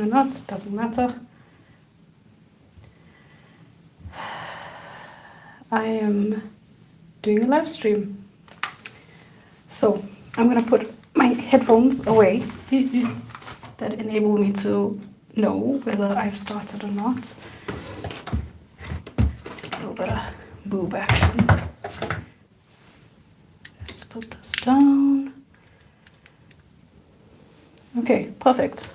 or not, doesn't matter. I am doing a live stream. So I'm gonna put my headphones away that enable me to know whether I've started or not. It's a little bit of boob action. Let's put this down. Okay, perfect.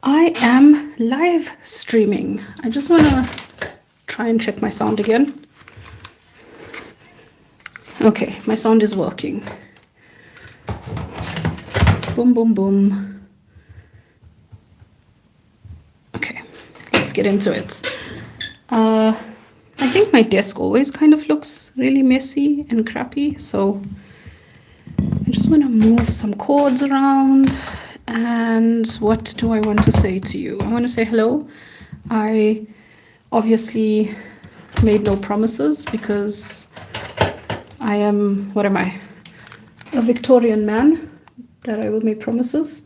I am live streaming. I just want to try and check my sound again. Okay, my sound is working. Boom, boom, boom. Okay, let's get into it. I think my desk always kind of looks really messy and crappy, so I just want to move some cords around. And what do I want to say to you? I want to say hello. I obviously made no promises because I am, what am I? A Victorian man that I will make promises.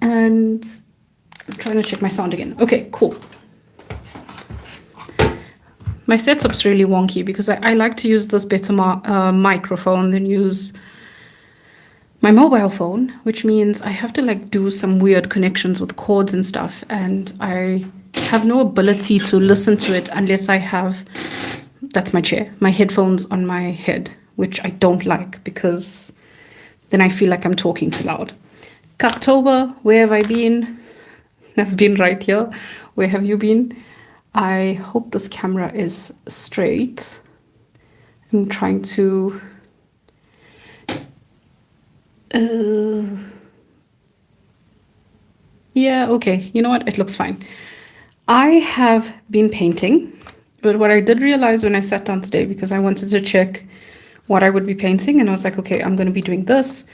And I'm trying to check my sound again. Okay, cool. My setup's really wonky because I like to use this better microphone than use my mobile phone, which means I have to like do some weird connections with cords and stuff, and I have no ability to listen to it unless I have, that's my chair, my headphones on my head, which I don't like because then I feel like I'm talking too loud. Kaktober, where have I been? I've been right here. Where have you been? I hope this camera is straight. I'm trying to... yeah, okay. You know what? It looks fine. I have been painting, but what I did realize when I sat down today, because I wanted to check what I would be painting, and I was like, okay, I'm going to be doing this.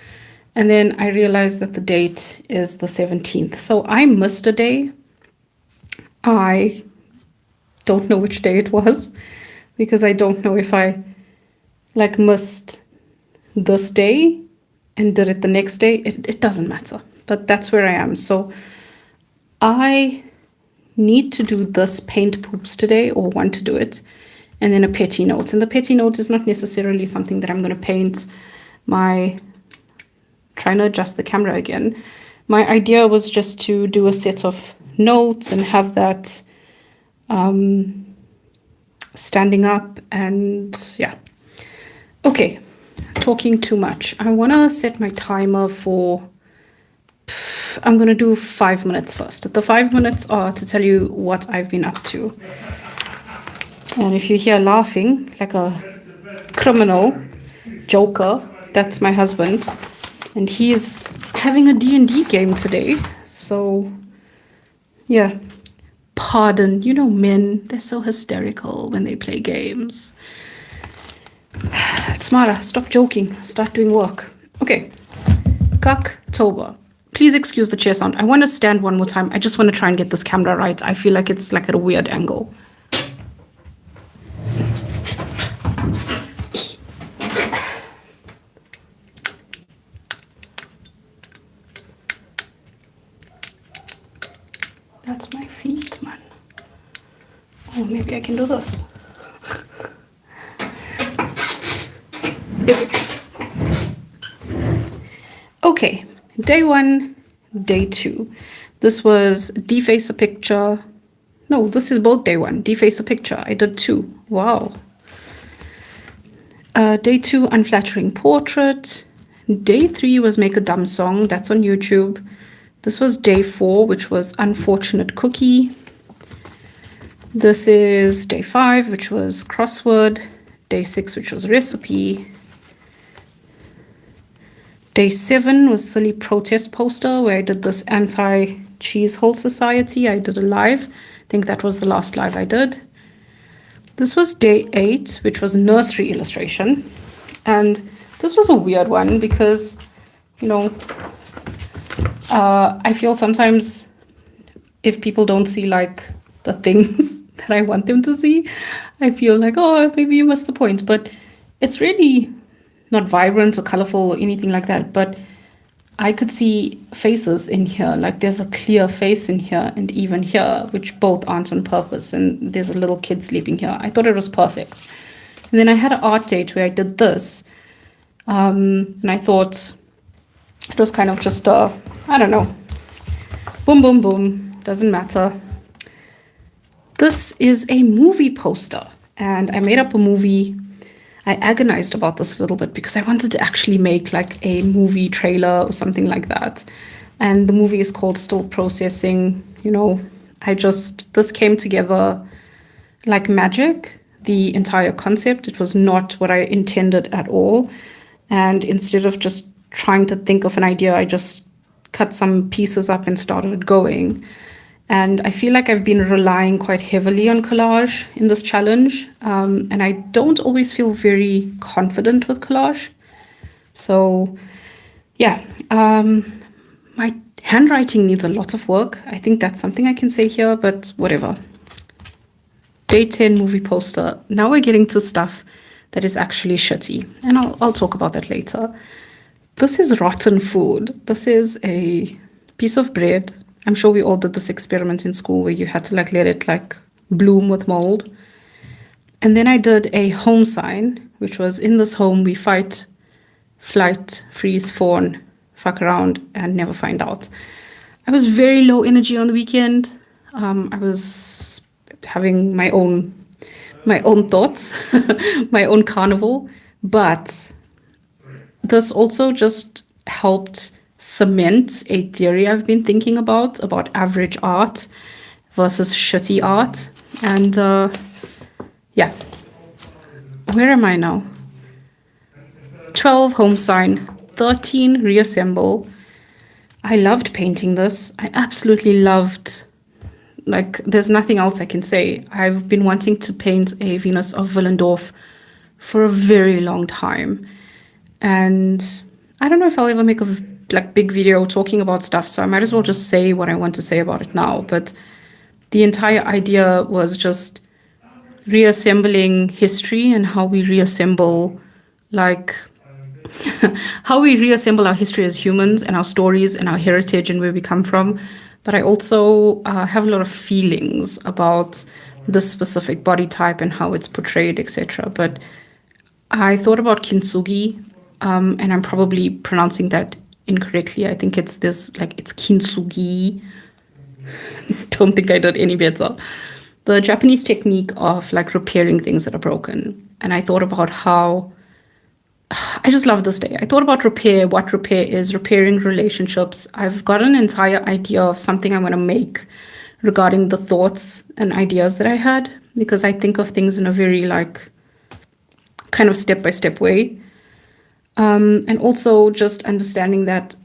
And then I realized that the date is the 17th. So I missed a day. I don't know which day it was because I don't know if I like missed this day and did it the next day. It doesn't matter, but that's where I am. So I need to do this paint poops today, or want to do it, and then a petty note. And the petty note is not necessarily something that I'm going to paint. Trying to adjust the camera again. My idea was just to do a set of notes and have that standing up, and yeah. Okay, talking too much. I want to set my timer for, I'm going to do 5 minutes first. The 5 minutes are to tell you what I've been up to. And if you hear laughing like a criminal joker, that's my husband. And he's having a D&D game today. So, yeah. Pardon, you know men, they're so hysterical when they play games. Tamara, stop joking. Start doing work. Okay. Kaktober. Please excuse the chair sound. I want to stand one more time. I just want to try and get this camera right. I feel like it's like at a weird angle. That's my feet, man. Oh, maybe I can do this. Okay, day 1, day 2. This was deface a picture. No, this is both day 1. Deface a picture. I did 2. Wow. Day 2, unflattering portrait. Day 3 was make a dumb song. That's on YouTube. This was day 4, which was unfortunate cookie. This is day 5, which was crossword. Day 6, which was recipe. Day 7 was silly protest poster, where I did this anti-cheese hole society. I did a live. I think that was the last live I did. This was day 8, which was nursery illustration. And this was a weird one because, you know, I feel sometimes if people don't see like the things that I want them to see, I feel like, oh, maybe you missed the point. But it's really not vibrant or colorful or anything like that. But I could see faces in here. Like there's a clear face in here and even here, which both aren't on purpose. And there's a little kid sleeping here. I thought it was perfect. And then I had an art date where I did this. And I thought it was kind of just I don't know, boom, boom, boom, doesn't matter. This is a movie poster, and I made up a movie. I agonized about this a little bit because I wanted to actually make like a movie trailer or something like that. And the movie is called Still Processing. This came together like magic, the entire concept. It was not what I intended at all. And instead of just trying to think of an idea, I just cut some pieces up and started going. And I feel like I've been relying quite heavily on collage in this challenge. And I don't always feel very confident with collage. So, yeah, my handwriting needs a lot of work. I think that's something I can say here, but whatever. Day 10 movie poster. Now we're getting to stuff that is actually shitty. And I'll talk about that later. This is rotten food. This is a piece of bread. I'm sure we all did this experiment in school where you had to let it bloom with mold. And then I did a home sign, which was in this home we fight, flight, freeze, fawn, fuck around, and never find out. I was very low energy on the weekend. I was having my own thoughts, my own carnival. But this also just helped cement a theory I've been thinking about average art versus shitty art. And yeah, where am I now? 12 home sign, 13 reassemble. I loved painting this. I absolutely loved, there's nothing else I can say. I've been wanting to paint a Venus of Willendorf for a very long time. And I don't know if I'll ever make a big video talking about stuff, so I might as well just say what I want to say about it now. But the entire idea was just reassembling history and how we reassemble how we reassemble our history as humans and our stories and our heritage and where we come from. But I also have a lot of feelings about this specific body type and how it's portrayed, etc. But I thought about kintsugi, and I'm probably pronouncing that incorrectly. I think it's kintsugi. Don't think I did any better. The Japanese technique of repairing things that are broken. And I thought about how I just love this day. I thought about repair, what repair is, repairing relationships. I've got an entire idea of something I'm going to make regarding the thoughts and ideas that I had, because I think of things in a very kind of step-by-step way. And also just understanding that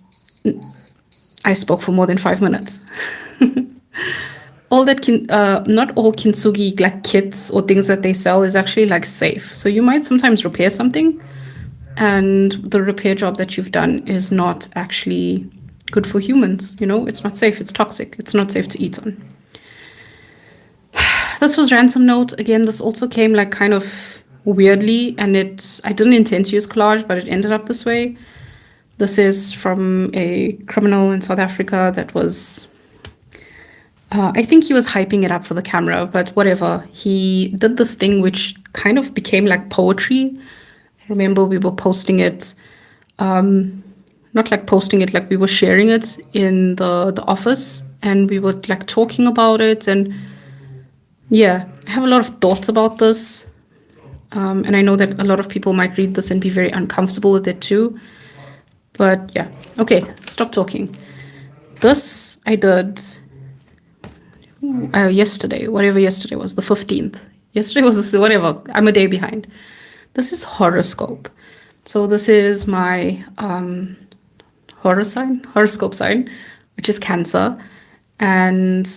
I spoke for more than 5 minutes. Not all kintsugi kits or things that they sell is actually safe. So you might sometimes repair something, and the repair job that you've done is not actually good for humans. It's not safe. It's toxic. It's not safe to eat on. This was ransom note. Again, this also came kind of weirdly, and I didn't intend to use collage, but it ended up this way. This is from a criminal in South Africa that was, I think he was hyping it up for the camera, but whatever. He did this thing which kind of became poetry. I remember we were posting it, not posting it, we were sharing it in the office, and we were talking about it. And yeah, I have a lot of thoughts about this. And I know that a lot of people might read this and be very uncomfortable with it too. But yeah, okay, stop talking. This I did yesterday, whatever yesterday was, the 15th. Yesterday was whatever, I'm a day behind. This is horoscope. So this is my horoscope sign, which is Cancer. And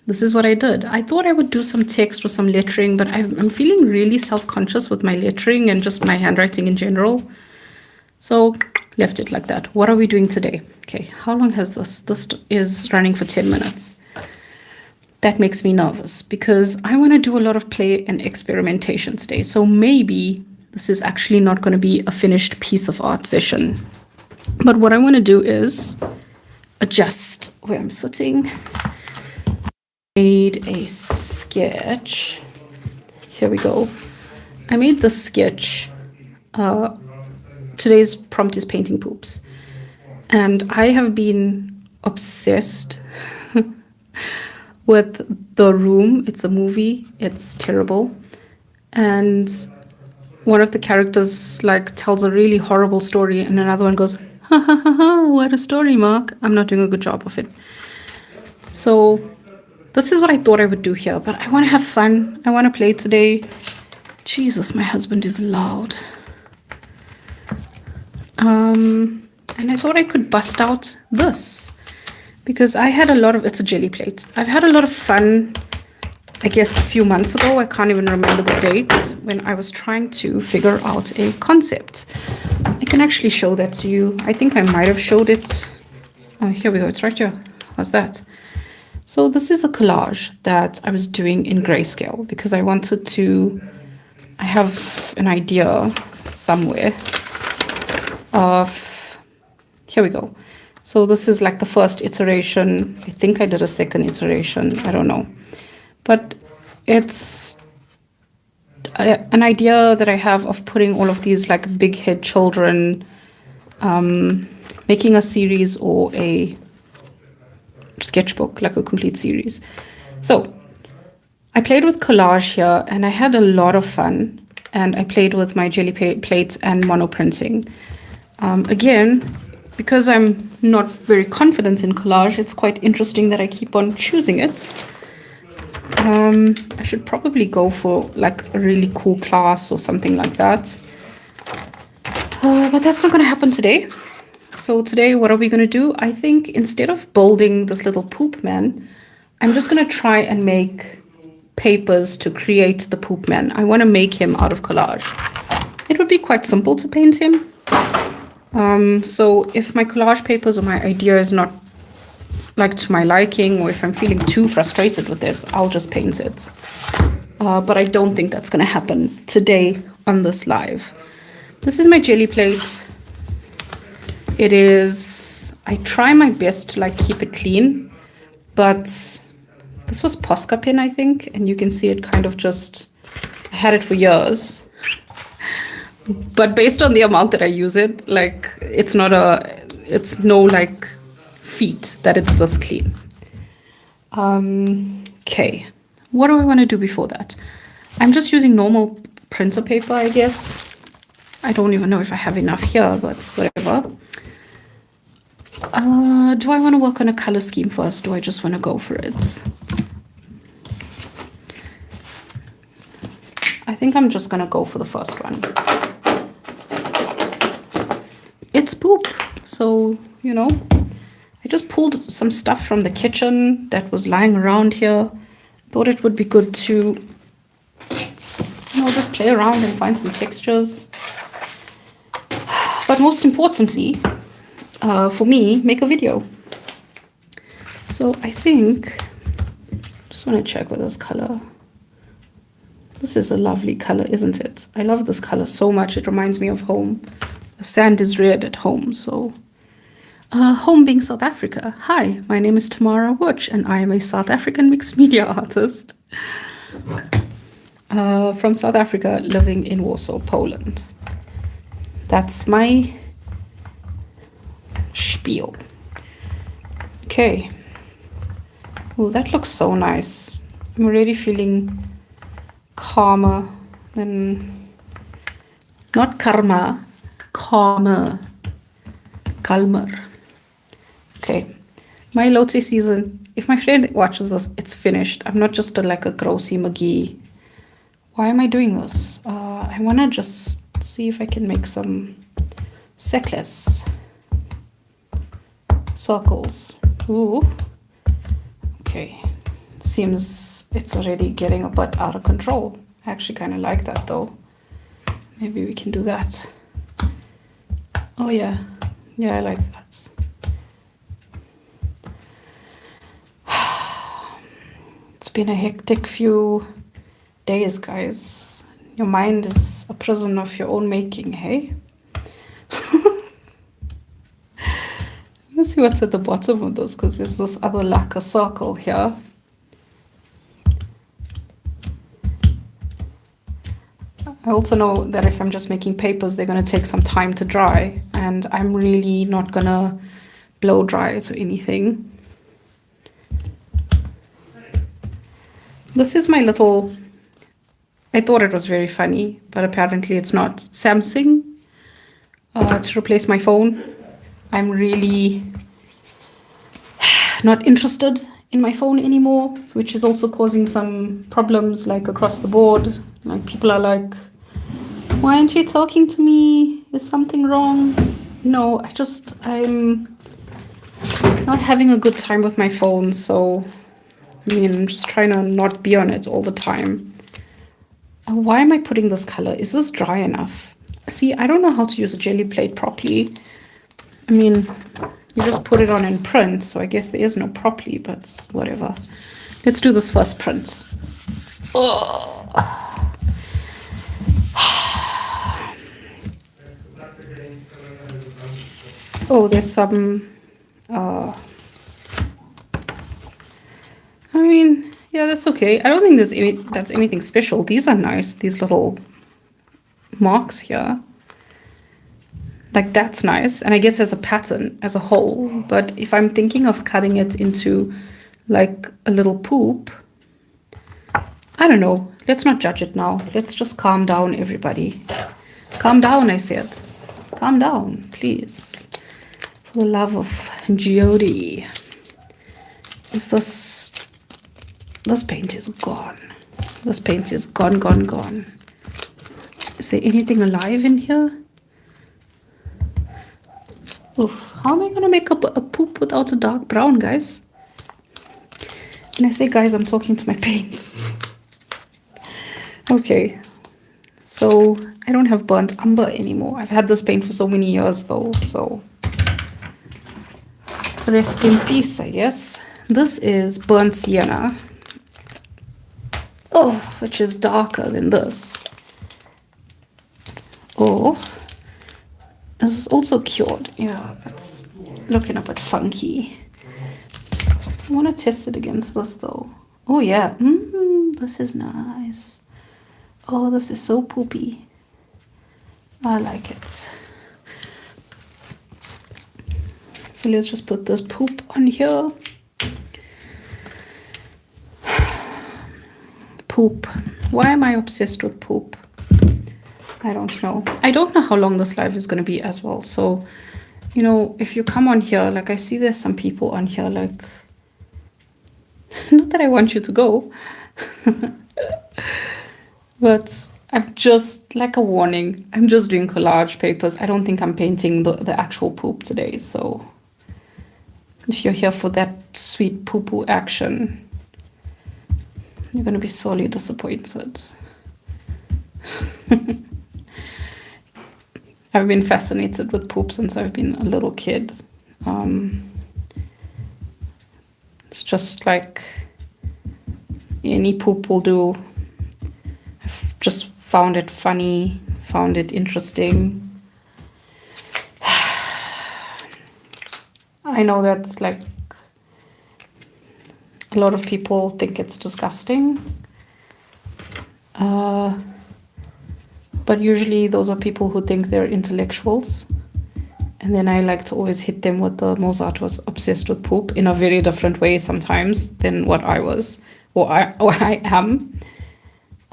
this is what I did. I thought I would do some text or some lettering, but I'm feeling really self-conscious with my lettering and just my handwriting in general. So left it like that. What are we doing today? Okay, how long has this? This is running for 10 minutes. that makes me nervous because I want to do a lot of play and experimentation today. So maybe this is actually not going to be a finished piece of art session. But what I want to do is adjust where I'm sitting. Made a sketch. Here we go. I made the sketch. Today's prompt is painting poops. And I have been obsessed with The Room. It's a movie. It's terrible. And one of the characters like tells a really horrible story and another one goes, ha ha ha ha, what a story, Mark. I'm not doing a good job of it. So this is what I thought I would do here, but I want to have fun. I want to play today. Jesus, my husband is loud. And I thought I could bust out this because I had a lot of, it's a jelly plate. I've had a lot of fun, I guess a few months ago, I can't even remember the date, when I was trying to figure out a concept. I can actually show that to you. I think I might have showed it. Oh, here we go, it's right here. How's that? So this is a collage that I was doing in grayscale because I wanted to, I have an idea somewhere of, here we go. So this is like the first iteration. I think I did a second iteration, I don't know. But it's an idea that I have of putting all of these like big head children, making a series or a sketchbook, like a complete series. So I played with collage here and I had a lot of fun, and I played with my jelly plate and monoprinting. Again, because I'm not very confident in collage, it's quite interesting that I keep on choosing it. I should probably go for like a really cool class or something like that. But that's not going to happen today. So today, what are we going to do? I think instead of building this little poop man, I'm just going to try and make papers to create the poop man. I want to make him out of collage. It would be quite simple to paint him. So if my collage papers or my idea is not like to my liking, or if I'm feeling too frustrated with it, I'll just paint it. But I don't think that's going to happen today on this live. This is my jelly plate. It is, I try my best to like keep it clean, but this was Posca pin, I think, and you can see it kind of just, I had it for years. But based on the amount that I use it, like it's not a, it's no like feat that it's this clean. Okay, what do I want to do before that? I'm just using normal printer paper, I guess. I don't even know if I have enough here, but whatever. Do I want to work on a color scheme first? Do I just want to go for it? I think I'm just going to go for the first one. It's poop. So, you know, I just pulled some stuff from the kitchen that was lying around here. Thought it would be good to, you know, just play around and find some textures. But most importantly, for me, make a video. So I think, just want to check with this color. This is a lovely color, isn't it? I love this color so much. It reminds me of home. The sand is red at home, so. Home being South Africa. Hi, my name is Tamara Wooch, and I am a South African mixed media artist from South Africa, living in Warsaw, Poland. That's my spiel. Okay. Oh, that looks so nice. I'm already feeling calmer than, not karma, calmer. Okay, my lotte season, if my friend watches this, it's finished. I'm not just like a grossy McGee. Why am I doing this? I want to just see if I can make some circles. Ooh. Okay, seems it's already getting a bit out of control. I actually kind of like that though. Maybe we can do that. Oh yeah, I like that. been a hectic few days, guys. Your mind is a prison of your own making, hey? Let's see what's at the bottom of this, because there's this other lacquer circle here. I also know that if I'm just making papers, they're going to take some time to dry, and I'm really not going to blow dry it or anything. This is my little, I thought it was very funny, but apparently it's not. Samsung, to replace my phone. I'm really not interested in my phone anymore, which is also causing some problems like across the board. Like people are like, why aren't you talking to me? Is something wrong? No, I'm not having a good time with my phone. So, I mean, I'm just trying to not be on it all the time. And why am I putting this color? Is this dry enough? See, I don't know how to use a jelly plate properly. I mean, you just put it on in print, so I guess there is no properly, but whatever. Let's do this first print. Oh, oh, there's some, I mean, yeah, that's okay. I don't think that's anything special. These are nice, these little marks here. Like, that's nice, and I guess as a pattern as a whole, but if I'm thinking of cutting it into like a little poop, I don't know. Let's not judge it now. Let's just calm down, everybody. Calm down, I said. Calm down, please. For the love of Jody. This paint is gone. This paint is gone, gone, gone. Is there anything alive in here? Oof. How am I gonna make up a poop without a dark brown, guys? When I say guys, I'm talking to my paints. Okay, so I don't have burnt umber anymore. I've had this paint for so many years though, so rest in peace, I guess. This is burnt sienna. Oh, which is darker than this. Oh, this is also cured. Yeah, it's looking a bit funky. I want to test it against this though. Oh yeah, this is nice. Oh, this is so poopy. I like it. So let's just put this poop on here. Poop. Why am I obsessed with poop? I don't know. I don't know how long this live is going to be as well. So, you know, if you come on here, like I see there's some people on here, like, not that I want you to go, but I'm just, like a warning, I'm just doing collage papers. I don't think I'm painting the actual poop today. So if you're here for that sweet poo-poo action, you're going to be sorely disappointed. I've been fascinated with poop since I've been a little kid. It's just like any poop will do. I've just found it funny, found it interesting. I know that's like a lot of people think it's disgusting. But usually those are people who think they're intellectuals. And then I like to always hit them with the Mozart was obsessed with poop in a very different way sometimes than what I was or I am.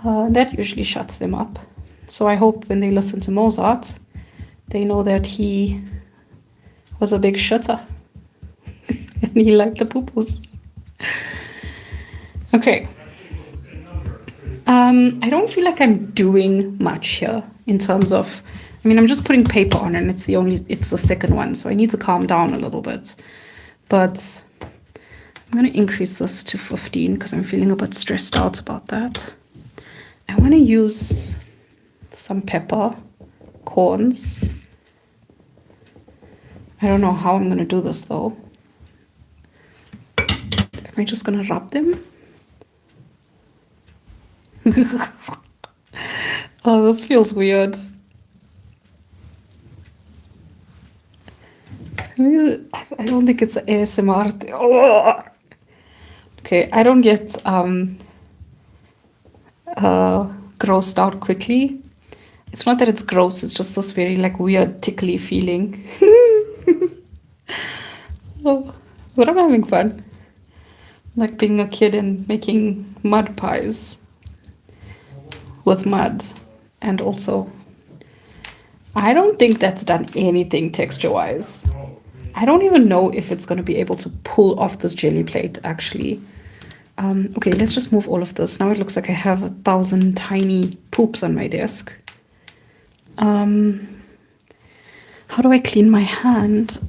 That usually shuts them up. So I hope when they listen to Mozart, they know that he was a big shitter. And he liked the poo-poos. Okay. I don't feel like I'm doing much here in terms of, I mean, I'm just putting paper on and it's the second one. So I need to calm down a little bit, but I'm going to increase this to 15 because I'm feeling a bit stressed out about that. I want to use some pepper corns. I don't know how I'm going to do this though. Am I just going to rub them? Oh, this feels weird. I don't think it's ASMR. Oh. Okay, I don't get grossed out quickly. It's not that it's gross, it's just this very like weird tickly feeling. Oh, but I'm having fun. Like being a kid and making mud pies with mud. And also, I don't think that's done anything texture-wise. I don't even know if it's going to be able to pull off this jelly plate, actually. Okay, let's just move all of this. Now it looks like I have 1,000 tiny poops on my desk. How do I clean my hand?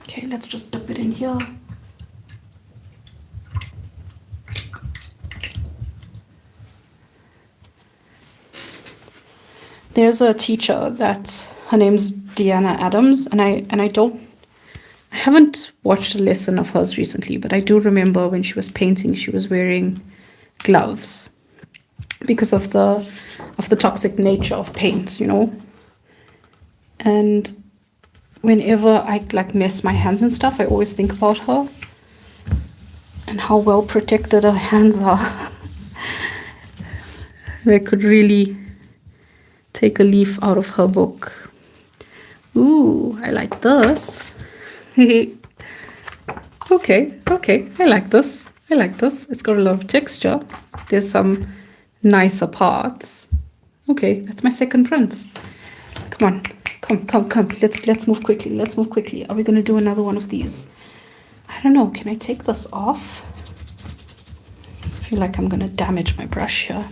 Okay, let's just dip it in here. There's a teacher that her name's Deanna Adams, and I haven't watched a lesson of hers recently, but I do remember when she was painting, she was wearing gloves because of the toxic nature of paint, you know. And whenever I like mess my hands and stuff, I always think about her and how well protected her hands are. They could really take a leaf out of her book. Ooh, I like this. Okay, I like this. It's got a lot of texture. There's some nicer parts. Okay, that's my second print. Come on, come. Let's move quickly. Are we gonna do another one of these? I don't know. Can I take this off? I feel like I'm gonna damage my brush here.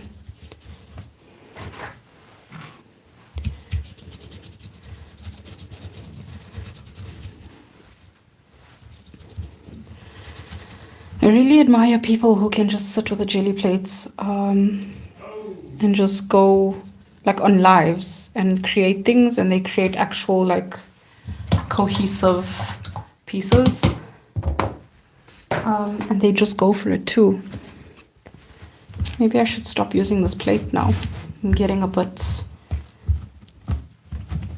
I really admire people who can just sit with a jelly plate and just go like on lives and create things, and they create actual like cohesive pieces, and they just go for it too. Maybe I should stop using this plate now. I'm getting a bit...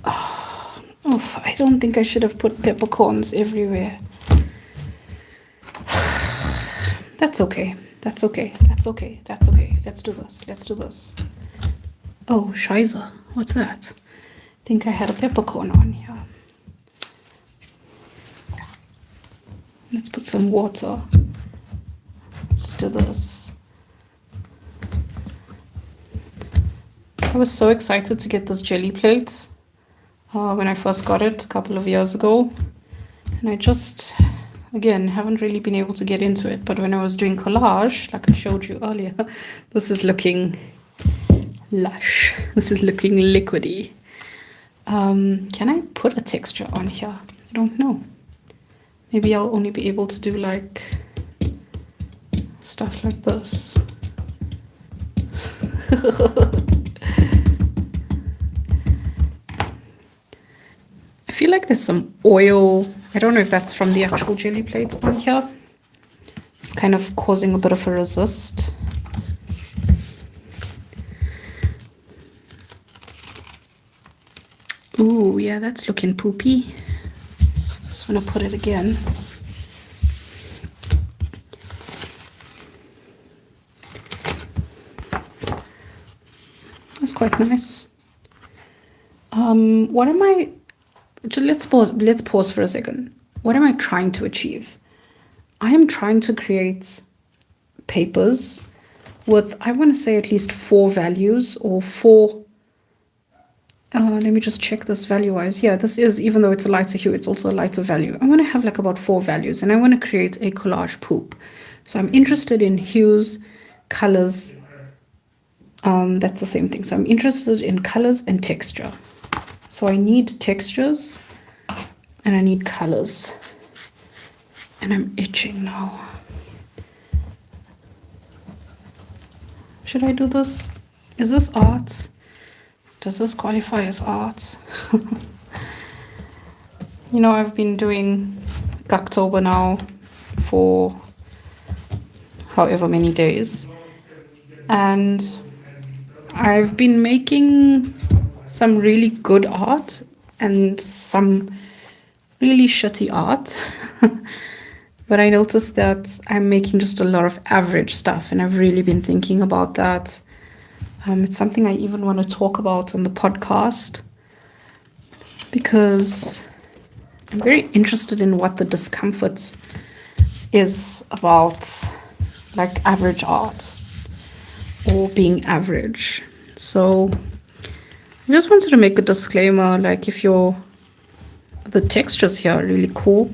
Oh, I don't think I should have put peppercorns everywhere. That's okay. Let's do this. Oh, Scheiße. What's that? I think I had a peppercorn on here. Let's put some water. Let's do this. I was so excited to get this jelly plate when I first got it a couple of years ago. And I just... Again, haven't really been able to get into it, but when I was doing collage, like I showed you earlier, this is looking lush. This is looking liquidy. Can I put a texture on here? I don't know. Maybe I'll only be able to do like stuff like this. I feel like there's some oil. I don't know if that's from the actual jelly plate on here. It's kind of causing a bit of a resist. Ooh, yeah, that's looking poopy. Just want to put it again. That's quite nice. What am I... Let's pause for a second. What am I trying to achieve? I am trying to create papers with, I want to say, at least 4 values or 4. Let me just check this value-wise. Yeah, this is, even though it's a lighter hue, it's also a lighter value. I want to have like about 4 values, and I want to create a collage poop. So I'm interested in hues, colors. That's the same thing. So I'm interested in colors and texture. So I need textures and I need colors. And I'm itching now. Should I do this? Is this art? Does this qualify as art? You know, I've been doing Kaktober now for however many days. And I've been making some really good art and some really shitty art. But I noticed that I'm making just a lot of average stuff, and I've really been thinking about that. It's something I even want to talk about on the podcast because I'm very interested in what the discomfort is about, like average art or being average. So I just wanted to make a disclaimer, like if the textures here are really cool.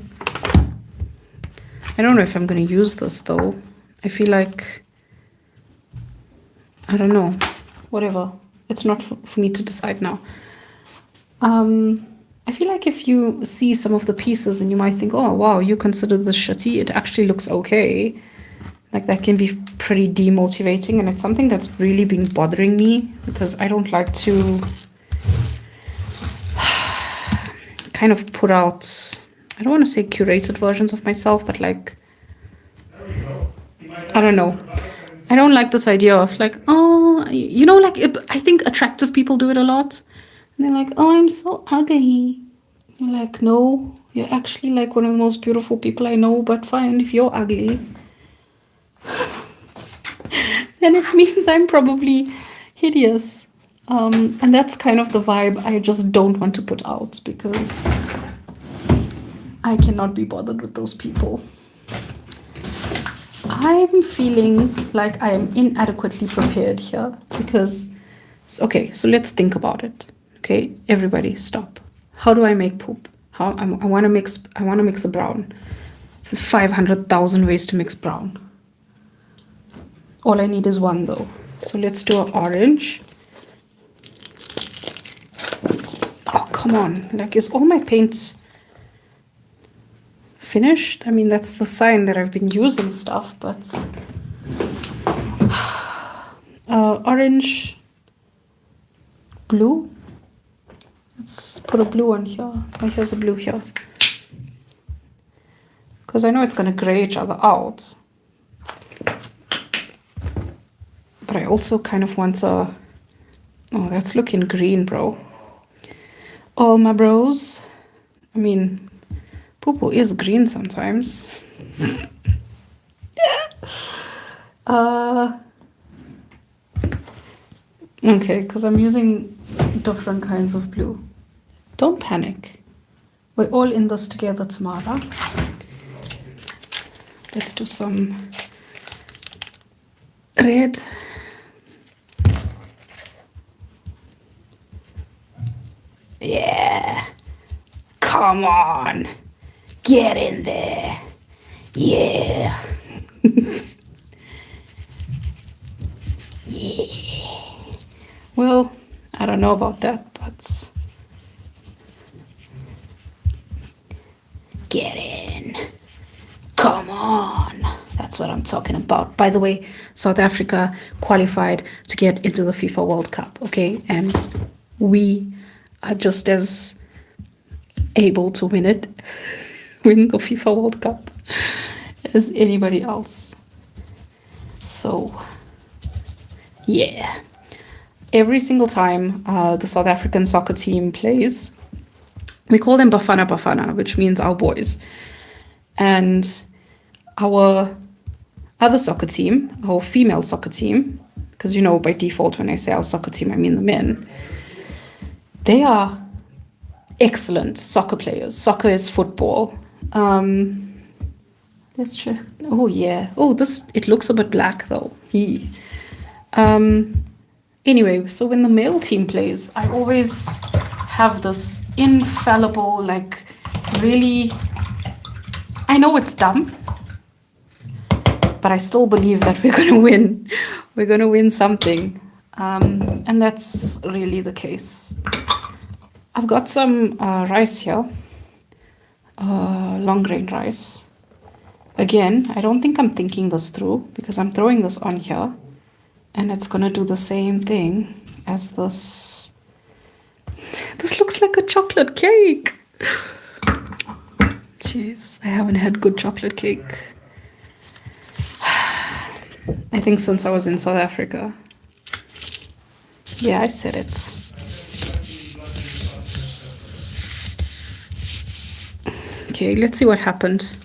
I don't know if I'm going to use this though. I feel like, I don't know, whatever. It's not for me to decide now. I feel like if you see some of the pieces and you might think, oh, wow, you consider this shitty, it actually looks okay. Like that can be pretty demotivating, and it's something that's really been bothering me because I don't like to kind of put out, I don't want to say curated versions of myself, but like, I don't know. I don't like this idea of like, oh, like I think attractive people do it a lot. And they're like, oh, I'm so ugly. You're like, no, you're actually like one of the most beautiful people I know, but fine, if you're ugly, then it means I'm probably hideous. And that's kind of the vibe I just don't want to put out because I cannot be bothered with those people. I'm feeling like I am inadequately prepared here because, okay, so let's think about it. Okay, everybody stop. How do I make poop? I want to mix a brown. There's 500,000 ways to mix brown. All I need is one though. So let's do an orange. Oh, come on. Like, is all my paint finished? I mean, that's the sign that I've been using stuff, but orange, blue. Let's put a blue on here. Oh, here's a blue here. Because I know it's going to gray each other out. But I also kind of want to... Oh, that's looking green, bro. All my bros. I mean, poo-poo is green sometimes. Okay, because I'm using different kinds of blue. Don't panic. We're all in this together, Tamara. Let's do some red. Yeah. Come on. Get in there. Yeah. Yeah. Well, I don't know about that, but get in. Come on. That's what I'm talking about. By the way, South Africa qualified to get into the FIFA World Cup, okay? And we are just as able to win the FIFA World Cup as anybody else. So, yeah. Every single time the South African soccer team plays, we call them Bafana Bafana, which means our boys. And our other soccer team, our female soccer team, because by default when I say our soccer team, I mean the men, they are excellent soccer players. Soccer is football. Let's check. Oh, yeah. Oh, it looks a bit black, though. Anyway, so when the male team plays, I always have this infallible, like, really... I know it's dumb, but I still believe that we're going to win. We're going to win something. And that's really the case. I've got some rice here. Long grain rice. Again, I don't think I'm thinking this through because I'm throwing this on here and it's going to do the same thing as this. This looks like a chocolate cake. Jeez, I haven't had good chocolate cake. I think since I was in South Africa. Yeah, I said it. Okay, let's see what happened.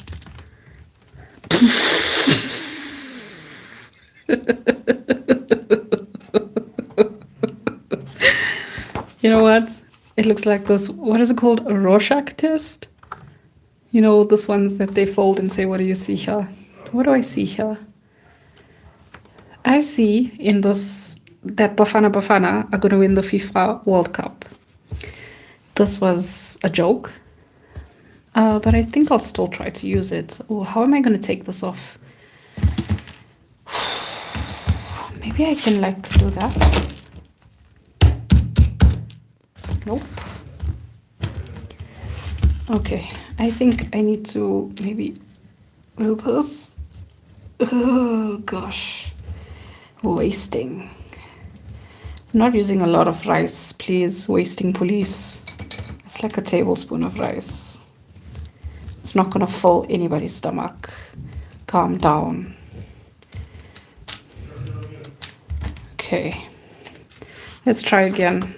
You know what? It looks like this. What is it called? A Rorschach test? You know, this ones that they fold and say, what do you see here? What do I see here? I see in this that Bafana Bafana are going to win the FIFA World Cup. This was a joke, but I think I'll still try to use it. Oh, how am I going to take this off? Maybe I can like do that. Nope. Okay, I think I need to maybe do this. Oh gosh, wasting. I'm not using a lot of rice, please. Wasting police. It's like a tablespoon of rice. It's not gonna fill anybody's stomach. Calm down. Okay, let's try again.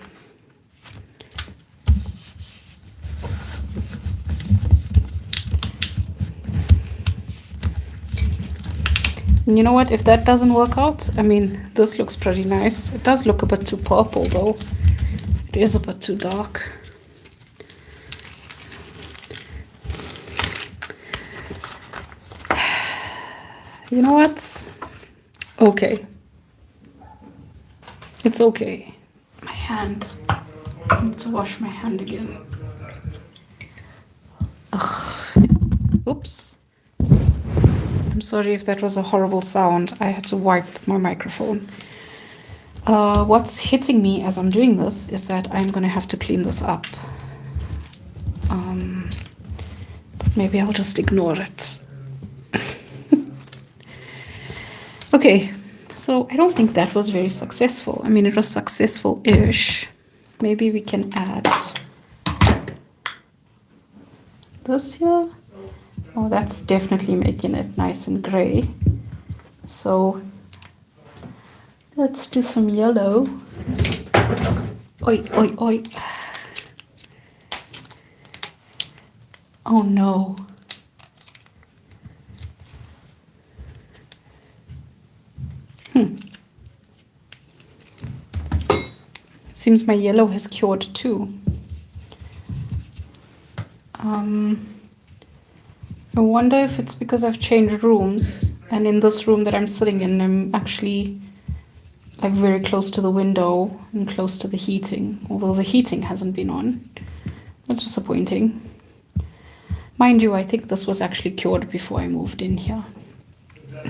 You know what? If that doesn't work out, I mean, this looks pretty nice. It does look a bit too purple, though. It is a bit too dark. You know what? Okay. It's okay. My hand. I need to wash my hand again. Ugh. Oops. I'm sorry if that was a horrible sound. I had to wipe my microphone. What's hitting me as I'm doing this is that I'm going to have to clean this up. But maybe I'll just ignore it. Okay, so I don't think that was very successful. I mean, it was successful-ish. Maybe we can add this here. Oh, that's definitely making it nice and gray. So let's do some yellow. Oi, oi, oi. Oh no. Seems my yellow has cured too. I wonder if it's because I've changed rooms, and in this room that I'm sitting in, I'm actually like very close to the window and close to the heating, although the heating hasn't been on. That's disappointing. Mind you, I think this was actually cured before I moved in here.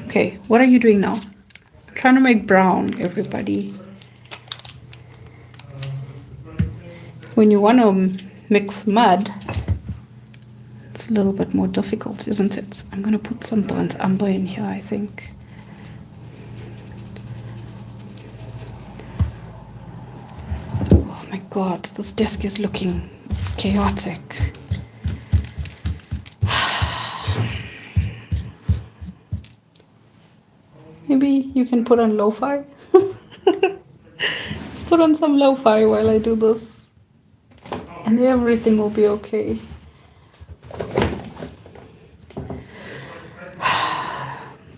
Okay, what are you doing now? I'm trying to make brown, everybody. When you want to mix mud, it's a little bit more difficult, isn't it? I'm going to put some burnt umber in here, I think. Oh my god, this desk is looking chaotic. Maybe you can put on lo-fi? Let's put on some lo-fi while I do this. And everything will be okay.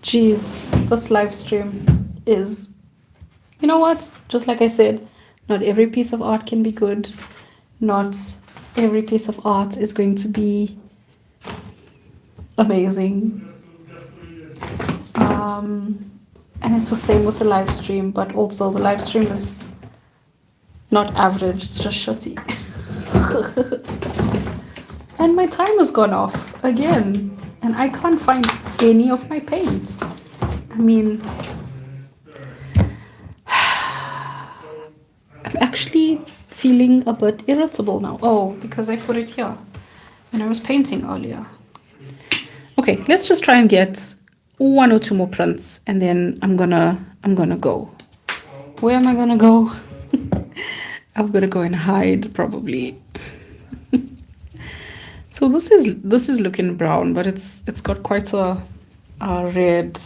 Jeez, this live stream is, you know what? Just like I said, not every piece of art can be good. Not every piece of art is going to be amazing. And it's the same with the live stream, but also the live stream is not average, it's just shitty. And my timer's gone off again, and I can't find any of my paint. I mean, I'm actually feeling a bit irritable now. Oh, because I put it here when I was painting earlier. Okay, let's just try and get one or two more prints, and then I'm gonna go. Where am I gonna go? I'm gonna go and hide probably. So this is looking brown, but it's got quite a red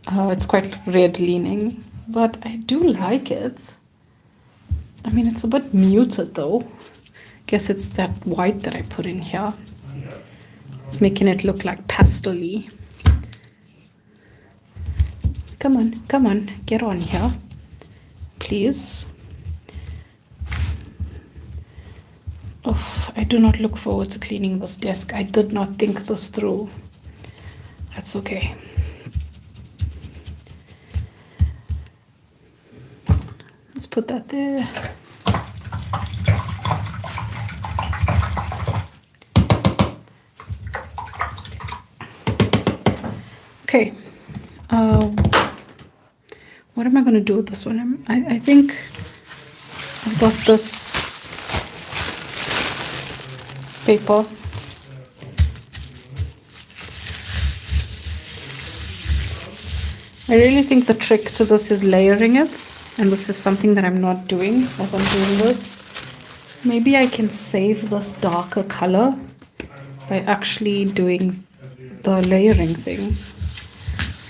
It's quite red leaning, but I do like it. I mean, it's a bit muted though. Guess it's that white that I put in here. It's making it look like pastel-y. Come on, get on here, please. Oh, I do not look forward to cleaning this desk. I did not think this through. That's okay. Let's put that there. Okay. What am I going to do with this one? I think I've got this paper. I really think the trick to this is layering it, and this is something that I'm not doing as I'm doing this. Maybe I can save this darker color by actually doing the layering thing,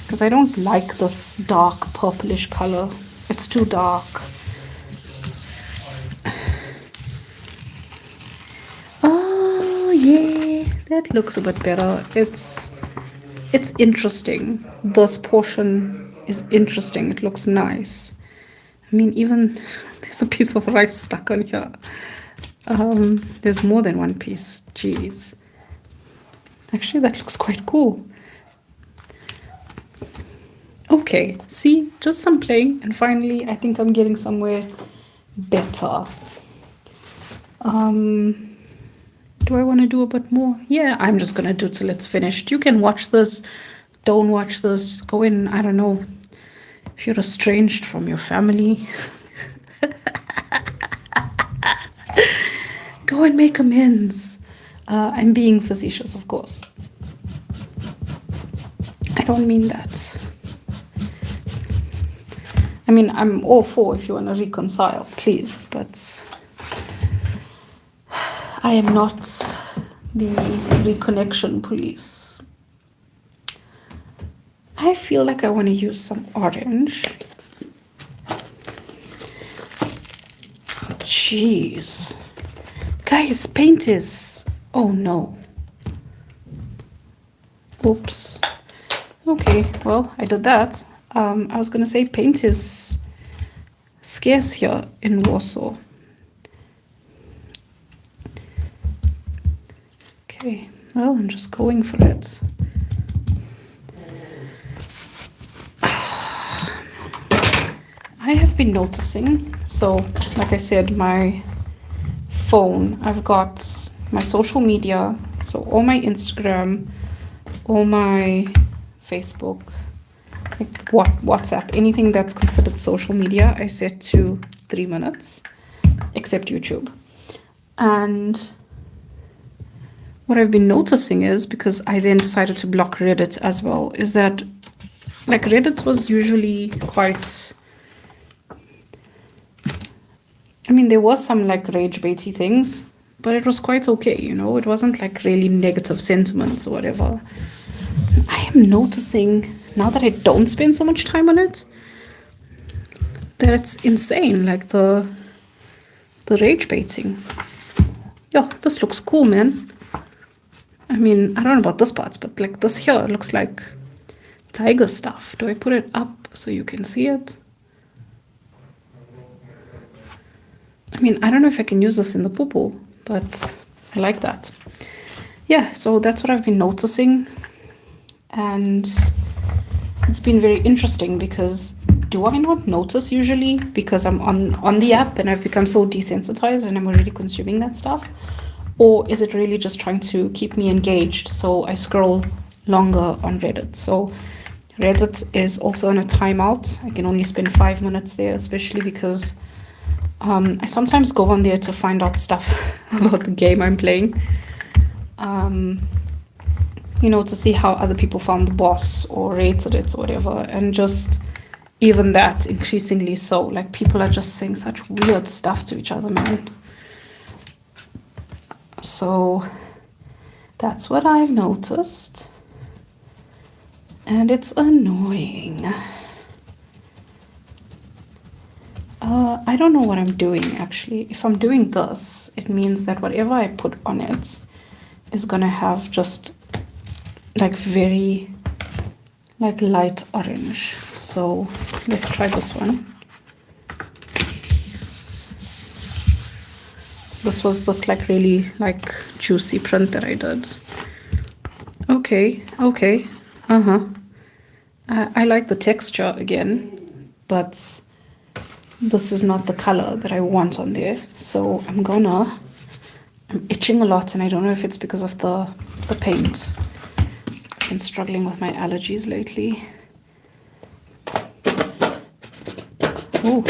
because I don't like this dark purplish color. It's too dark. Oh yeah, that looks a bit better. It's interesting. This portion is interesting. It looks nice. I mean, even there's a piece of rice stuck on here. There's more than one piece. Jeez. Actually, that looks quite cool. Okay, see, just some playing, and finally, I think I'm getting somewhere better. Do I want to do a bit more? Yeah, I'm just gonna do till it's finished. You can watch this, don't watch this, go in, I don't know, if you're estranged from your family. Go and make amends. I'm being facetious, of course. I don't mean that. I mean, I'm all for if you want to reconcile, please, but I am not the reconnection police. I feel like I want to use some orange. Jeez. Guys, paint is... Oh no. Oops. Okay, well, I did that. I was going to say paint is scarce here in Warsaw. Okay, well, I'm just going for it. I have been noticing, so like I said, my phone, I've got my social media, so all my Instagram, all my Facebook, like WhatsApp, anything that's considered social media, I set to 3 minutes, except YouTube. And what I've been noticing is, because I then decided to block Reddit as well, is that like Reddit was usually quite... I mean, there was some like rage baity things, but it was quite okay, you know? It wasn't like really negative sentiments or whatever. I am noticing, now that I don't spend so much time on it, that it's insane, like the rage baiting. Yo, this looks cool, man. I mean, I don't know about this part, but like this here looks like tiger stuff. Do I put it up so you can see it? I mean, I don't know if I can use this in the poo-poo, but I like that. Yeah, so that's what I've been noticing. And it's been very interesting because do I not notice usually because I'm on the app and I've become so desensitized and I'm already consuming that stuff? Or is it really just trying to keep me engaged so I scroll longer on Reddit? So Reddit is also on a timeout. I can only spend 5 minutes there, especially because I sometimes go on there to find out stuff about the game I'm playing. You know, to see how other people found the boss or rated it or whatever. And just even that, increasingly so. Like, people are just saying such weird stuff to each other, man. So that's what I've noticed. And it's annoying. I don't know what I'm doing actually. If I'm doing this, it means that whatever I put on it is gonna have just like very like light orange. So let's try this one. This was this like really like juicy print that I did. Okay. I like the texture again, but this is not the color that I want on there. So I'm itching a lot, and I don't know if it's because of the paint. I've been struggling with my allergies lately. Ooh.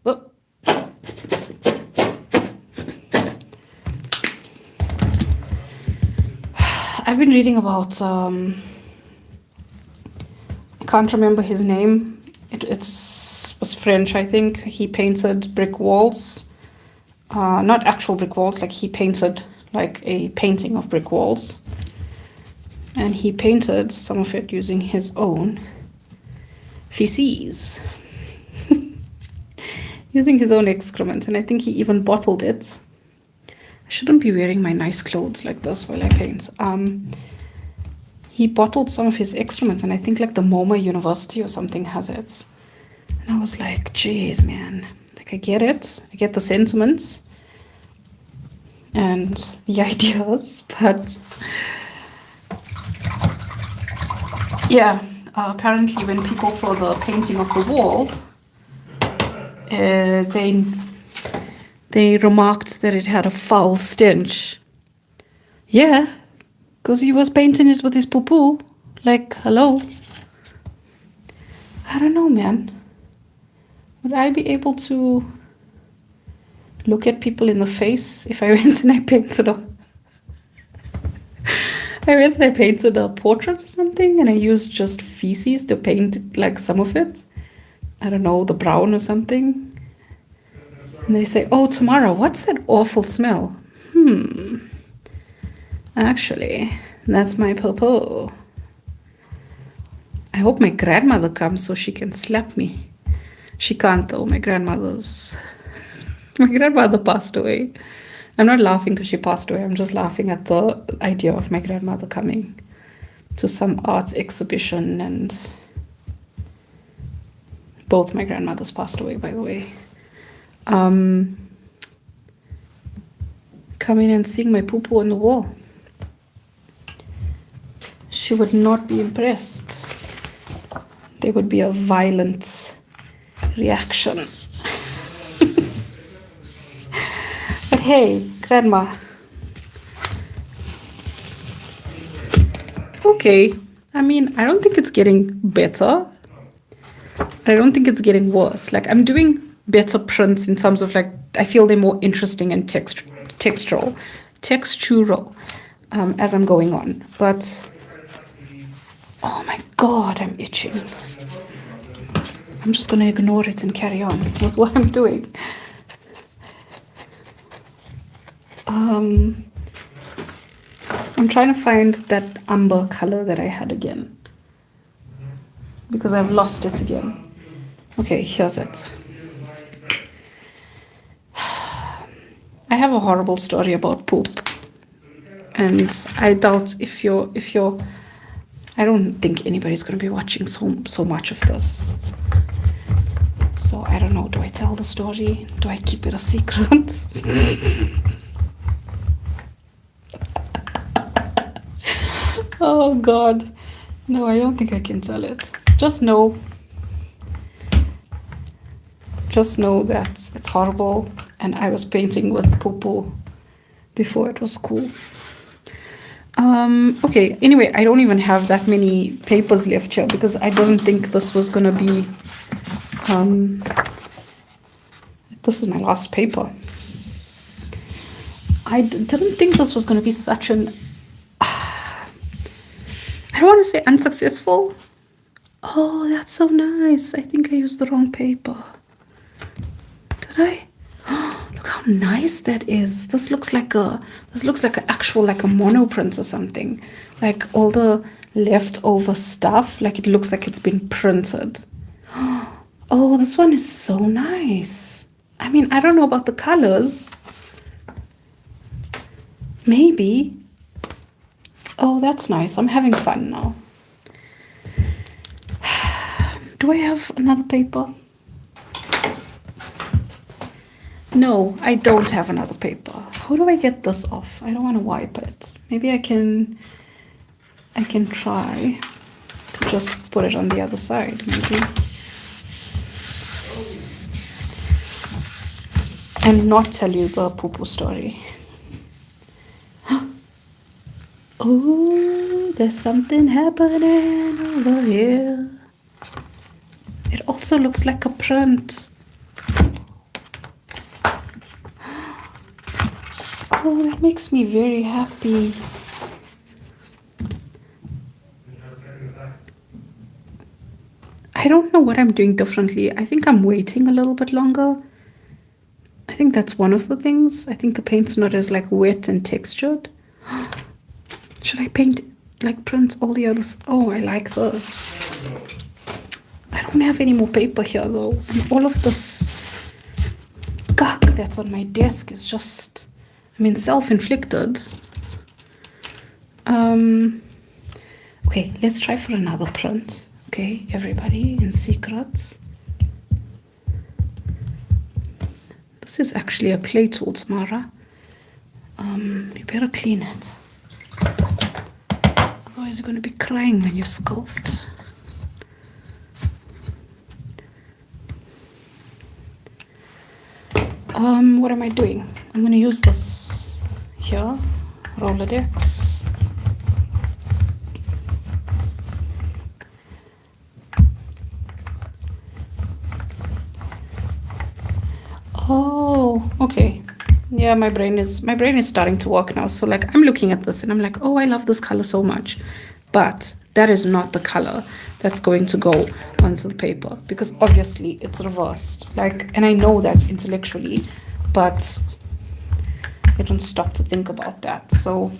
Oh. I've been reading about, I can't remember his name. It was French, I think. He painted brick walls. Not actual brick walls, like he painted like a painting of brick walls. And he painted some of it using his own feces. Using his own excrement. And I think he even bottled it. I shouldn't be wearing my nice clothes like this while I paint. He bottled some of his excrement, and I think like the MoMA University or something has it. And I was like, geez, man. Like, I get it. I get the sentiments and the ideas, but yeah, apparently when people saw the painting of the wall, they remarked that it had a foul stench. Yeah, because he was painting it with his poo-poo. Like, hello? I don't know, man. Would I be able to look at people in the face if I went and I painted a portrait or something, and I used just feces to paint like some of it? I don't know, the brown or something. And they say, oh, Tamara, what's that awful smell? Actually, that's my poo-poo. I hope my grandmother comes so she can slap me. She can't though, my grandmother passed away. I'm not laughing because she passed away. I'm just laughing at the idea of my grandmother coming to some art exhibition, and both my grandmothers passed away, by the way. Coming and seeing my poo-poo on the wall. She would not be impressed. There would be a violent reaction. But hey, grandma. Okay. I mean, I don't think it's getting better. I don't think it's getting worse. Like, I'm doing better prints in terms of like, I feel they're more interesting and textural as I'm going on. But oh my God, I'm itching. I'm just going to ignore it and carry on with what I'm doing. I'm trying to find that umber color that I had again, because I've lost it again. Okay, here's it. I have a horrible story about poop, and I doubt if you're I don't think anybody's going to be watching so much of this. So I don't know, do I tell the story? Do I keep it a secret? Oh God. No, I don't think I can tell it. Just know that it's horrible, and I was painting with poo-poo before it was cool. Okay, anyway, I don't even have that many papers left here because I didn't think this was gonna be, this is my last paper. I didn't think this was gonna be such an, I don't want to say unsuccessful. Oh, that's so nice. I think I used the wrong paper. Did I? Look how nice that is. This looks like an actual like a monoprint or something. Like all the leftover stuff. Like it looks like it's been printed. Oh, this one is so nice. I mean, I don't know about the colors. Maybe. Oh, that's nice. I'm having fun now. Do I have another paper? No, I don't have another paper. How do I get this off? I don't want to wipe it. Maybe I can try to just put it on the other side, maybe. And not tell you the poo-poo story. Oh, there's something happening over here. It also looks like a print. Oh, that makes me very happy. I don't know what I'm doing differently. I think I'm waiting a little bit longer. I think that's one of the things. I think the paint's not as like wet and textured. Should I paint, like print all the others? Oh, I like this. I don't have any more paper here though. And all of this gunk that's on my desk is just, I mean, self-inflicted. Okay, let's try for another print. Okay, everybody in secret. This is actually a clay tool, Tamara. You better clean it. Otherwise you're going to be crying when you sculpt. What am I doing? I'm going to use this here, Rolodex. Oh, okay. Yeah, my brain is starting to work now. So like I'm looking at this and I'm like, oh, I love this color so much. But that is not the color that's going to go onto the paper because obviously it's reversed. Like, and I know that intellectually, but I don't stop to think about that. So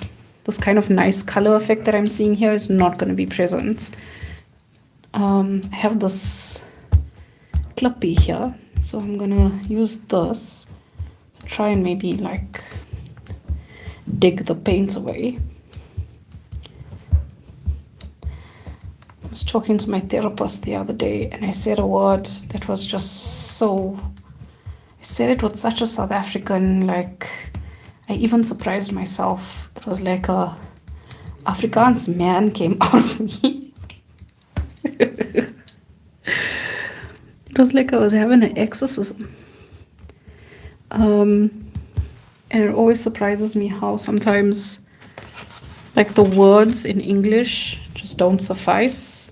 this kind of nice color effect that I'm seeing here is not going to be present. I have this clippy here. So I'm gonna use this to try and maybe like dig the paint away. I was talking to my therapist the other day and I said a word that was just so, I said it with such a South African, like I even surprised myself. It was like a Afrikaans man came out of me. It was like I was having an exorcism. And it always surprises me how sometimes like the words in English just don't suffice.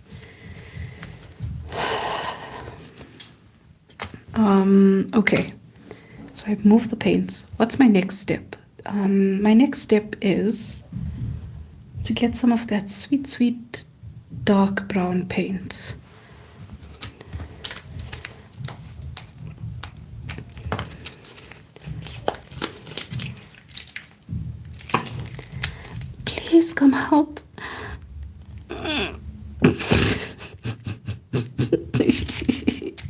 Okay, so I've moved the paint. What's my next step? My next step is to get some of that sweet, sweet dark brown paint. Please come out.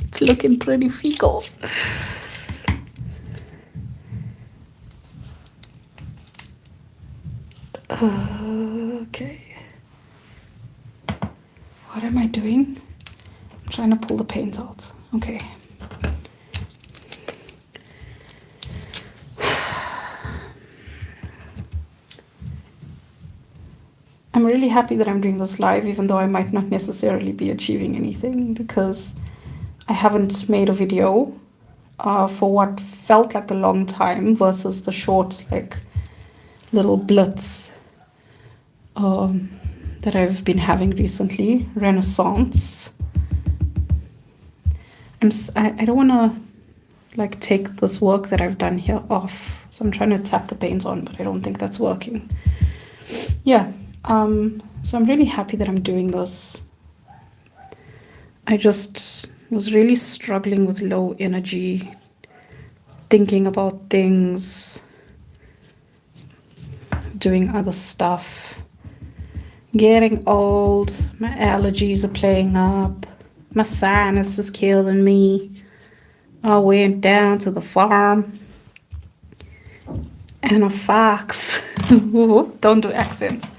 It's looking pretty fecal. Okay. What am I doing? I'm trying to pull the paint out. Okay. I'm really happy that I'm doing this live, even though I might not necessarily be achieving anything, because I haven't made a video for what felt like a long time versus the short, like, little blitz that I've been having recently. Renaissance. I don't want to, like, take this work that I've done here off. So I'm trying to tap the paint on, but I don't think that's working. Yeah. So I'm really happy that I'm doing this. I just was really struggling with low energy, thinking about things, doing other stuff, Getting old. My allergies are playing up. My sinus is killing me. I went down to the farm. And a fox. Don't do accents.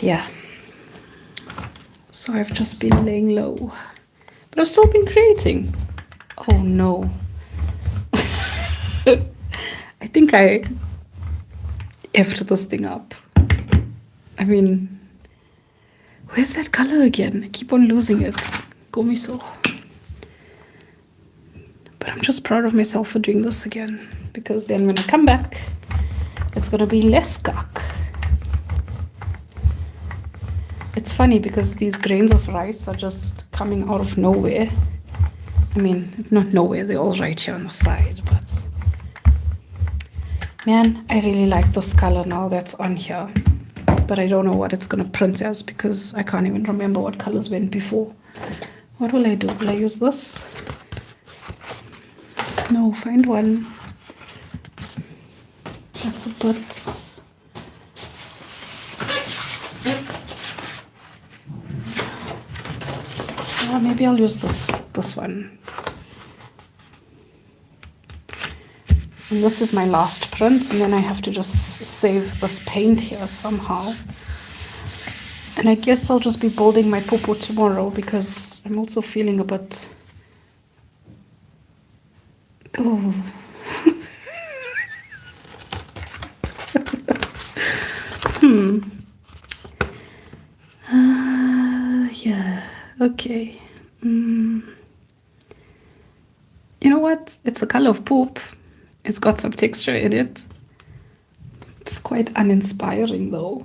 Yeah. So I've just been laying low. But I've still been creating. Oh no. I think I effed this thing up. I mean, where's that color again? I keep on losing it. Go me so. But I'm just proud of myself for doing this again. Because then when I come back, it's going to be less cock. It's funny because these grains of rice are just coming out of nowhere. I mean, not nowhere, they're all right here on the side, but man, I really like this color now that's on here. But I don't know what it's going to print as because I can't even remember what colors went before. What will I do? Will I use this? No, find one. That's a bit... maybe I'll use this one. And this is my last print, and then I have to just save this paint here somehow. And I guess I'll just be building my popo tomorrow because I'm also feeling a bit... Oh. Yeah, okay. You know what? It's the color of poop. It's got some texture in it. It's quite uninspiring though.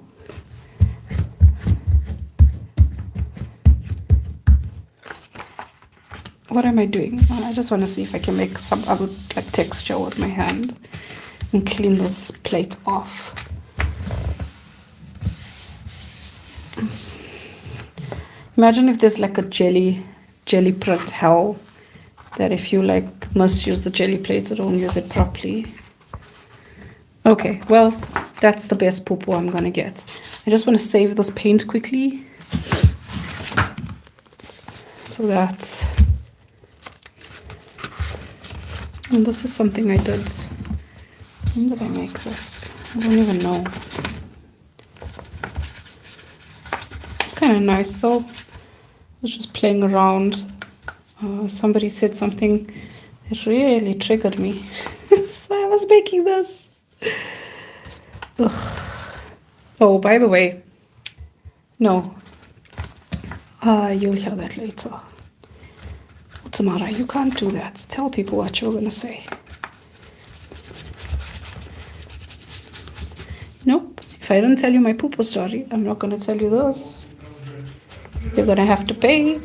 What am I doing? I just want to see if I can make some other like texture with my hand and clean this plate off. Imagine if there's like a jelly print hell, that if you like misuse the jelly plate or don't use it properly. Okay, well, that's the best poo-poo I'm gonna get. I just want to save this paint quickly so that... And this is something I did. When did I make this? I don't even know. It's kind of nice though. I was just playing around. Somebody said something that really triggered me. So I was making this. Ugh. Oh, by the way, no. You'll hear that later. Tamara, you can't do that. Tell people what you're going to say. Nope. If I don't tell you my poo-poo story, I'm not going to tell you this. You're going to have to pay.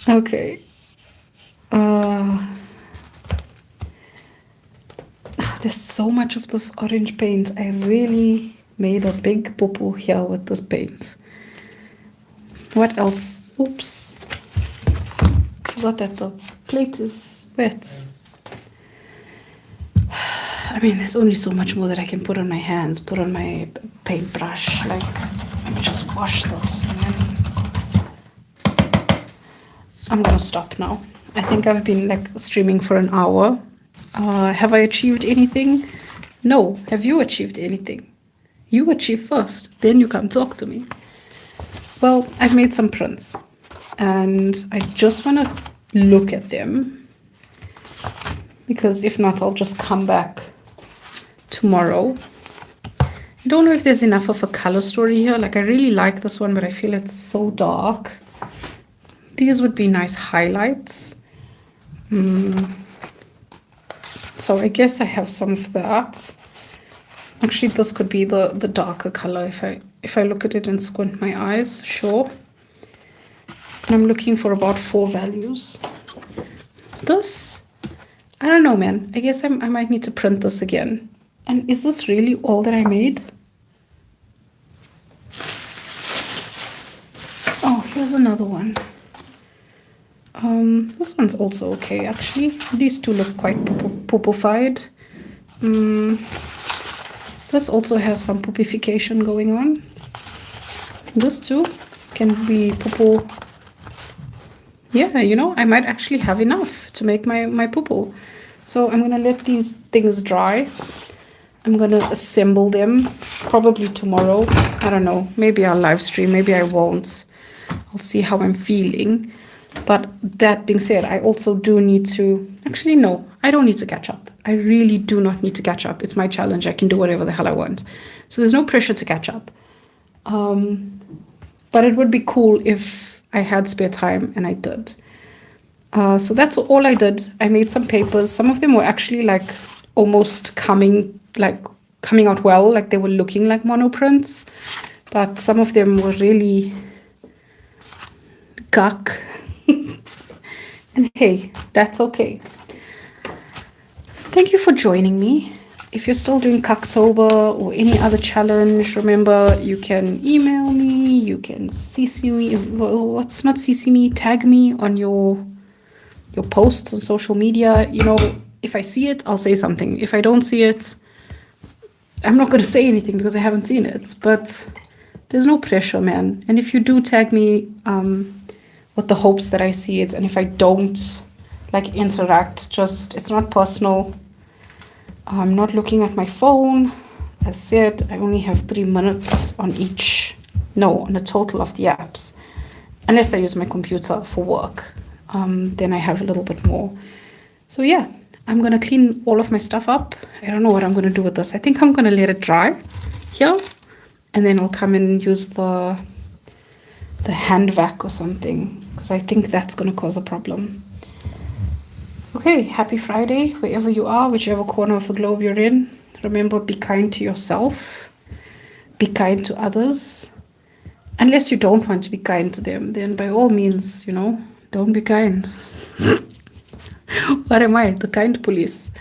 Okay. There's so much of this orange paint. I really made a big poo-poo here with this paint. What else? Oops. Forgot that the plate is wet. I mean, there's only so much more that I can put on my hands, put on my paintbrush. Like, let me just wash this and then I'm gonna stop now. I think I've been like streaming for an hour. Have I achieved anything? No. Have you achieved anything? You achieve first, then you come talk to me. Well, I've made some prints and I just want to look at them because if not, I'll just come back tomorrow. I don't know if there's enough of a color story here. Like, I really like this one, but I feel it's so dark. These would be nice highlights. So I guess I have some of that. Actually, this could be the darker color if I look at it and squint my eyes, sure. And I'm looking for about 4 values. This, I don't know, man. I guess I might need to print this again. And is this really all that I made? Oh, here's another one. This one's also okay, actually. These two look quite poopified. This also has some poopification going on. This too can be poo-poo. Yeah, you know, I might actually have enough to make my poo-poo. So I'm gonna let these things dry. I'm gonna assemble them probably tomorrow. I don't know, maybe I'll live stream, maybe I won't. I'll see how I'm feeling. But that being said, I also do need to, actually no, I don't need to catch up. I really do not need to catch up. It's my challenge. I can do whatever the hell I want. So there's no pressure to catch up. But it would be cool if I had spare time, and I did. So that's all I did. I made some papers. Some of them were actually like almost coming out well, like they were looking like monoprints. But some of them were really guck. And hey, that's okay. Thank you for joining me. If you're still doing Kaktober or any other challenge, remember you can email me, you can CC me, what's not CC me, tag me on your posts on social media. You know, if I see it, I'll say something. If I don't see it, I'm not going to say anything because I haven't seen it. But there's no pressure, man. And if you do tag me with the hopes that I see it, and if I don't like interact, just, it's not personal. I'm not looking at my phone. As said, I only have 3 minutes on a total of the apps. Unless I use my computer for work, then I have a little bit more. So yeah, I'm going to clean all of my stuff up. I don't know what I'm going to do with this. I think I'm going to let it dry here. And then I'll come and use the hand vac or something, because I think that's going to cause a problem. Okay, happy Friday, wherever you are, whichever corner of the globe you're in. Remember, be kind to yourself. Be kind to others. Unless you don't want to be kind to them, then by all means, you know, don't be kind. What am I? The kind police.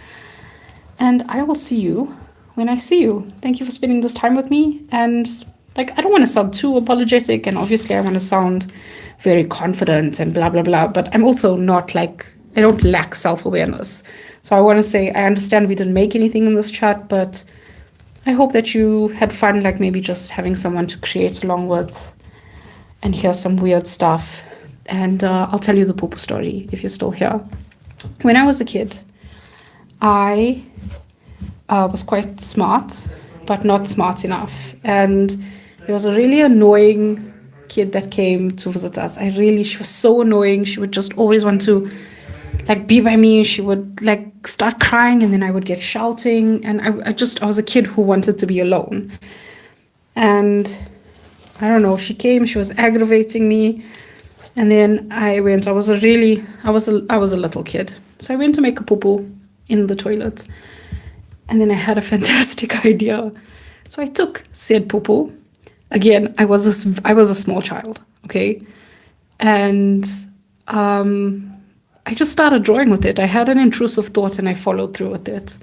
And I will see you when I see you. Thank you for spending this time with me. And like, I don't want to sound too apologetic, and obviously I want to sound very confident and blah, blah, blah. But I'm also not like, I don't lack self-awareness. So I want to say, I understand we didn't make anything in this chat, but I hope that you had fun, like maybe just having someone to create along with and hear some weird stuff. And I'll tell you the poo-poo story if you're still here. When I was a kid, I was quite smart, but not smart enough. And there was a really annoying kid that came to visit us. She was so annoying. She would just always want to like be by me. She would like start crying, and then I would get shouting. And I was a kid who wanted to be alone. And I don't know, she came, she was aggravating me. And then I was a little kid. So I went to make a poo-poo in the toilet. And then I had a fantastic idea. So I took said poo-poo. Again, I was a small child, okay? And I just started drawing with it. I had an intrusive thought and I followed through with it.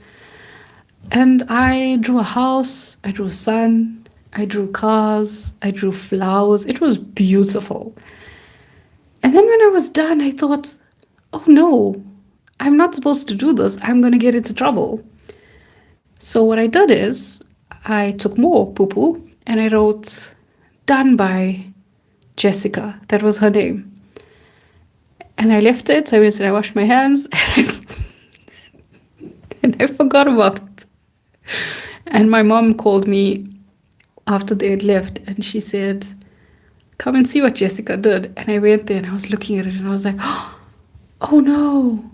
And I drew a house, I drew a sun, I drew cars, I drew flowers. It was beautiful. And then when I was done, I thought, oh no, I'm not supposed to do this. I'm going to get into trouble. So what I did is I took more poo-poo and I wrote, done by Jessica. That was her name. And I left it. I went and I washed my hands and I forgot about it. And my mom called me after they had left and she said, come and see what Jessica did. And I went there and I was looking at it and I was like, oh no,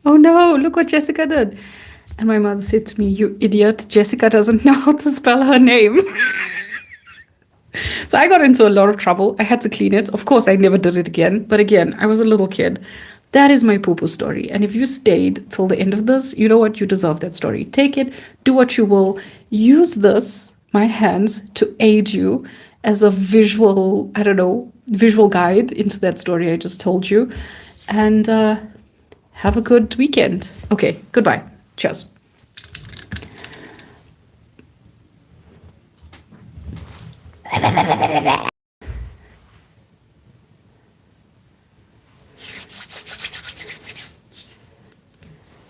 oh no, look what Jessica did. And my mother said to me, you idiot, Jessica doesn't know how to spell her name. So I got into a lot of trouble. I had to clean it. Of course, I never did it again. But again, I was a little kid. That is my poo-poo story. And if you stayed till the end of this, you know what? You deserve that story. Take it, do what you will. Use this, my hands, to aid you as a visual guide into that story I just told you. And have a good weekend. Okay, goodbye. Cheers.